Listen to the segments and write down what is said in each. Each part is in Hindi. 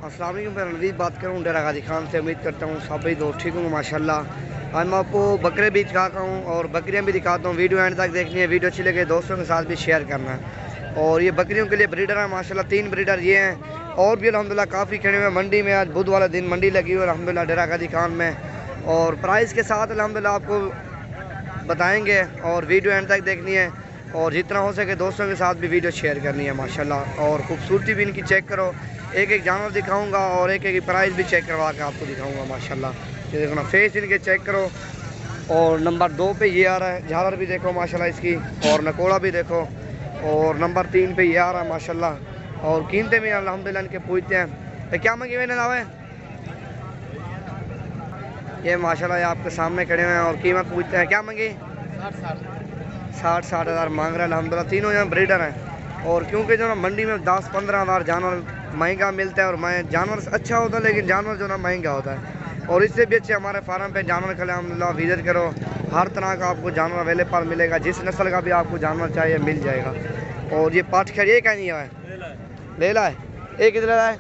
अस्सलाम वालेकुम। मैं रणवीर बात कर रहा हूँ डेरा गाजी खान से। उम्मीद करता हूँ सभी दोस्त ठीक होंगे माशाल्लाह। आज मैं आपको बकरे भी दिखाता हूँ और बकरियाँ भी दिखाता हूँ। वीडियो एंड तक देखनी है। वीडियो अच्छी लगे दोस्तों के साथ भी शेयर करना है। और ये बकरियों के लिए ब्रीडर है माशाल्लाह, 3 ब्रीडर ये हैं और भी अल्हम्दुलिल्लाह काफ़ी खड़े हुए हैं मंडी में। आज बुध वाला दिन मंडी लगी हुई है अल्हम्दुलिल्लाह डेरा गाजी खान में, और प्राइस के साथ अल्हम्दुलिल्लाह आपको बताएँगे और वीडियो एंड तक देखनी है। और जितना हो सके दोस्तों के साथ भी वीडियो शेयर करनी है माशाल्लाह। और खूबसूरती भी इनकी चेक करो, एक एक जानवर दिखाऊंगा और एक एक प्राइस भी चेक करवा के आपको दिखाऊंगा माशाल्लाह। ये देखो ना, फेस इनके चेक करो। और नंबर 2 पे ये आ रहा है, झालर भी देखो माशाल्लाह इसकी, और नकोड़ा भी देखो। और नंबर 3 पे ये आ रहा है माशाल्लाह। और कीमतें भी अल्हम्दुलिल्लाह इनके पूछते हैं तो क्या मंगी मैंने लावे। ये माशाल्लाह ये आपके सामने खड़े हुए हैं और कीमत पूछते हैं क्या मंगी। 60 हज़ार मांग रहा है अल्हम्दुलिल्लाह। तीनों यहाँ ब्रीडर हैं। और क्योंकि जो ना मंडी में 10-15 हज़ार जानवर महंगा मिलता है, और जानवर अच्छा होता है लेकिन जानवर जो ना महंगा होता है। और इससे भी अच्छे हमारे फार्म पे जानवर खड़े अल्हम्दुलिल्लाह, विजिट करो। हर तरह का आपको जानवर अवेलेबल मिलेगा, जिस नस्ल का भी आपको जानवर चाहिए मिल जाएगा। और ये पाठ खड़ी क्या नहीं है, ले ला है एक कितने का है,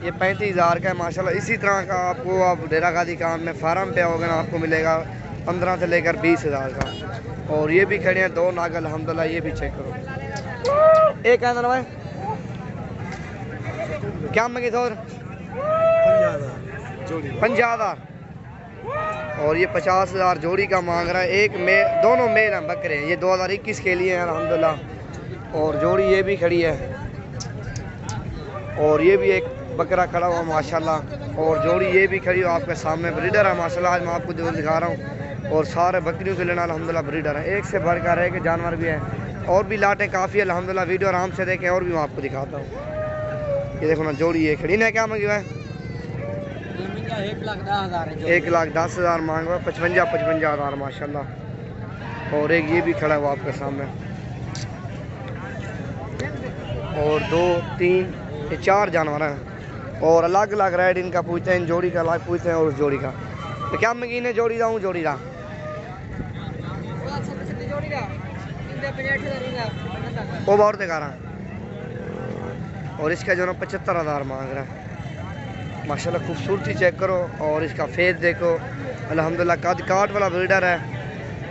ये 35 हज़ार का है माशाल्लाह। इसी तरह का आपको आप डेरा गाजी खान में फार्म पे आओगे ना आपको मिलेगा 15 से लेकर 20 हज़ार का। और ये भी खड़े हैं 2 नाग अल्हम्दुलिल्लाह, ये भी चेक करो। एक है ना क्या मंगी थोर 50 हज़ार और ये 50 हज़ार जोड़ी का मांग रहा है। एक दोनों मेल हैं बकरे हैं, ये 2021 के लिए हैं अल्हम्दुलिल्लाह। और जोड़ी ये भी खड़ी है और ये भी एक बकरा खड़ा हुआ माशाल्लाह। और जोड़ी ये भी खड़ी हो आपके सामने, ब्रीडर है माशाल्लाह। आज मैं आपको जो दिखा रहा हूँ और सारे बकरियों के लेना अल्हम्दुलिल्लाह ब्रीडर है, एक से बढ़कर है कि जानवर भी हैं और भी लाटें काफ़ी अल्हम्दुलिल्लाह। वीडियो आराम से देखें और भी मैं आपको दिखाता हूँ। ये देखो ना, जोड़ी ये खड़ी ना क्या मांगी हुआ है 1,10,000 मांग रहा है, 55 हज़ार माशाल्लाह। और एक ये भी खड़ा हुआ आपके सामने। और 2 3 ये 4 जानवर हैं और अलग अलग रेट इनका पूछते हैं। इन जोड़ी का अलग पूछते हैं और उस जोड़ी का तो क्या मंगी ने जोड़ी हूँ जोड़ी रहा वो बहुत दिखा रहा। और इसका जो ना 75 हज़ार मांग रहा है माशाल्लाह। खूबसूरती चेक करो और इसका फेस देखो अल्हम्दुलिल्लाह। कद काट वाला ब्रीडर है।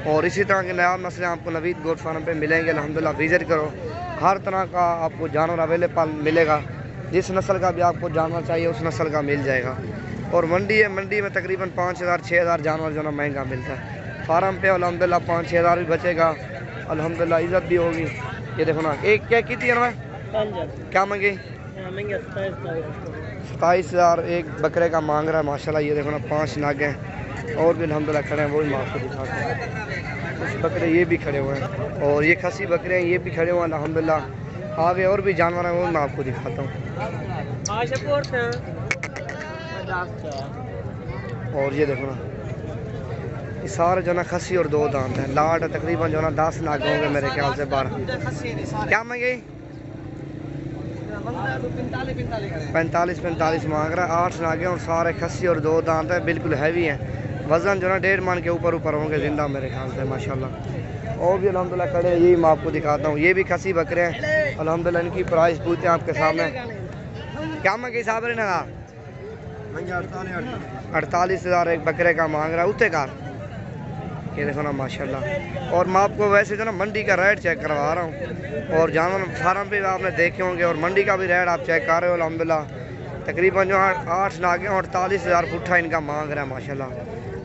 और इसी तरह के नया नस्लें आपको नवीद गोट फार्म पे मिलेंगे अल्हम्दुलिल्लाह। विजिट करो, हर तरह का आपको जानवर अवेलेबल मिलेगा, जिस नस्ल का भी आपको जानवर चाहिए उस नस्ल का मिल जाएगा। और मंडी है, मंडी में तकरीबन 5 हज़ार 6 हज़ार जानवर जो ना महंगा मिलता है। फार्म पे अल्हम्दुलिल्लाह 5-6 हज़ार भी बचेगा अल्हम्दुलिल्लाह, इज़्ज़त भी होगी। ये देखो ना, एक क्या की थी ना क्या मंगी 27 हज़ार एक बकरे का मांग रहा है माशाल्लाह। ये देखो ना 5 नागे हैं और भी अल्हम्दुलिल्लाह खड़े हैं, वो भी मैं आपको दिखाता हूँ। कुछ बकरे ये भी खड़े हुए हैं और ये खसी बकरे हैं, ये भी खड़े हुए हैं अल्हम्दुलिल्लाह। आगे और भी जानवर हैं वो मैं आपको दिखाता हूँ। और ये देखो ना, ये सारे जो ना खसी और 2 दांत हैं। लाट तकरीबन जो ना 10 नाग होंगे मेरे ख्याल से 12। क्या मंगे 45 मांग रहा है। 8 नागे और सारे खसी और 2 दांत है, बिल्कुल हैवी हैं। वज़न जो ना 1.5 मन के ऊपर होंगे जिंदा मेरे ख्याल से माशाल्लाह। और भी अल्हम्दुलिल्लाह खड़े, यही मैं आपको दिखाता हूँ। ये भी खसी बकरे हैं अल्हम्दुलिल्लाह। इनकी प्राइस पूछते हैं आपके सामने। क्या मंगे हिसाब है ना 48 हज़ार एक बकरे का मांग रहा है उत्ते कार। ये देखो ना माशाल्लाह। और मैं आपको वैसे जो ना मंडी का रेट चेक करवा रहा हूँ और जानवर फार्म पे आपने देखे होंगे और मंडी का भी रेट आप चेक कर रहे हो अल्हम्दुलिल्लाह। तकरीबन जो 8 नागे 48 हज़ार पुट्ठा इनका मांग रहा है माशाल्लाह।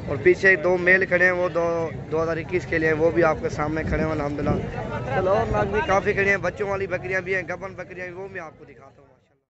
और पीछे 2 मेल खड़े हैं, वो 2021 के लिए, वो भी आपके सामने खड़े हैं अल्हम्दुलिल्लाह। चलो और नाग भी काफ़ी खड़े हैं, बच्चों वाली बकरियाँ भी हैं, गबन बकरियाँ भी, वो मैं आपको दिखाता हूँ।